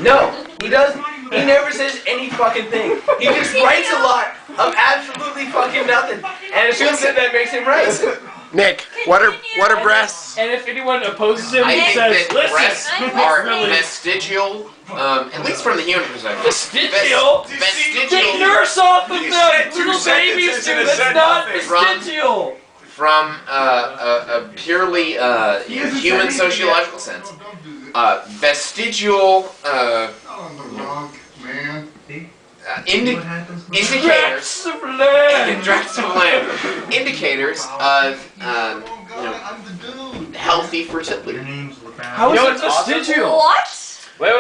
No, he doesn't. He never says any fucking thing. He just writes a lot of absolutely fucking nothing, and assumes that makes him right. Nick, what are breasts? And if anyone opposes him, he I says, think that "Listen, breasts it's are really vestigial, at least from the human perspective. vestigial. They Vestigial nurse off of You the said two little babies, sentences and dude. it That's said not nothing. vestigial." from a purely human sociological sense. Vestigial indicators. Tracts of land. Indicators of healthy fertility. How is it vestigial? What? Wait.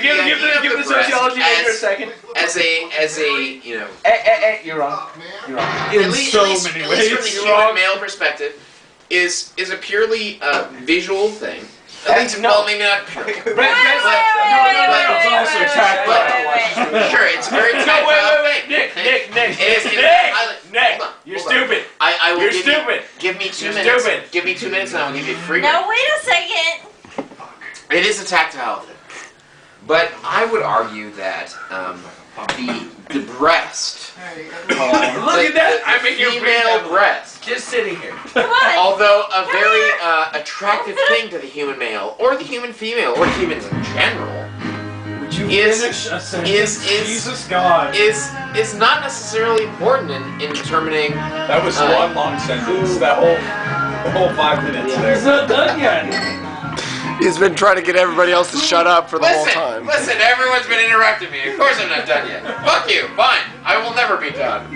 Give the sociology major a second. As a You're wrong. You're wrong. at least from the human male perspective, is a purely visual thing. At least, well, maybe not pure. It's also tactile. Sure, it's a very tactile thing. Nick, you're stupid. I will You're give stupid. Give me 2 You're minutes. stupid. Give me 2 minutes and I will give you free. Now wait a second. It is a tactile thing. But I would argue that the breast, Look at that! I make your female breast, just sitting here. Come on. although a very attractive thing to the human male, or the human female, or humans in general, Would you Is- finish a sentence? is- Jesus God. is not necessarily important in determining. That was one long sentence. That whole 5 minutes He's there. not done yet. He's been trying to get everybody else to shut up for the whole time. Listen, everyone's been interrupting me. Of course I'm not done yet. Fuck you. Fine. I will never be done.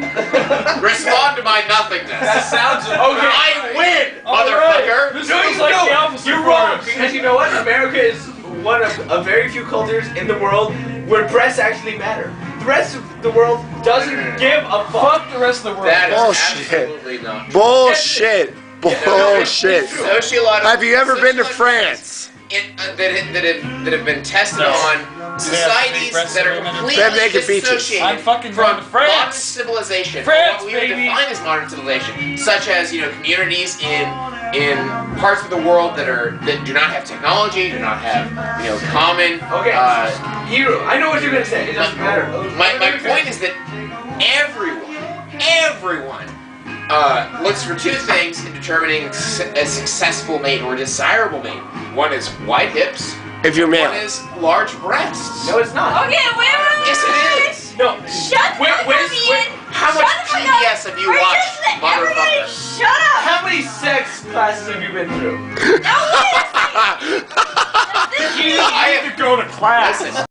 Respond to my nothingness. That sounds Okay, I win, motherfucker. This feels like the opposite. You're wrong, because you know what? America is one of very few cultures in the world where breasts actually matter. The rest of the world doesn't give a fuck. Fuck the rest of the world. That is Bullshit. absolutely not. Bullshit. Bullshit. Sociological. Have you ever been to sociological France? That have been tested No. on societies that are completely They make it beaches. dissociated I'm fucking from going to France. modern civilization, France, or what we would baby. define as modern civilization, such as communities in parts of the world that do not have technology, do not have common. Okay. I know what you're gonna say. It doesn't matter. My point is that everyone looks for two things in determining a successful mate or desirable mate. One is wide hips. If you're One male. is large breasts. No, it's not. Okay, wait. Yes, it is. No. Shut the fuck up, Ian. How much PBS have you We're watched, just everybody motherfucker? shut up. How many sex classes have you been through? Now wait a second. You need to go to class. Listen.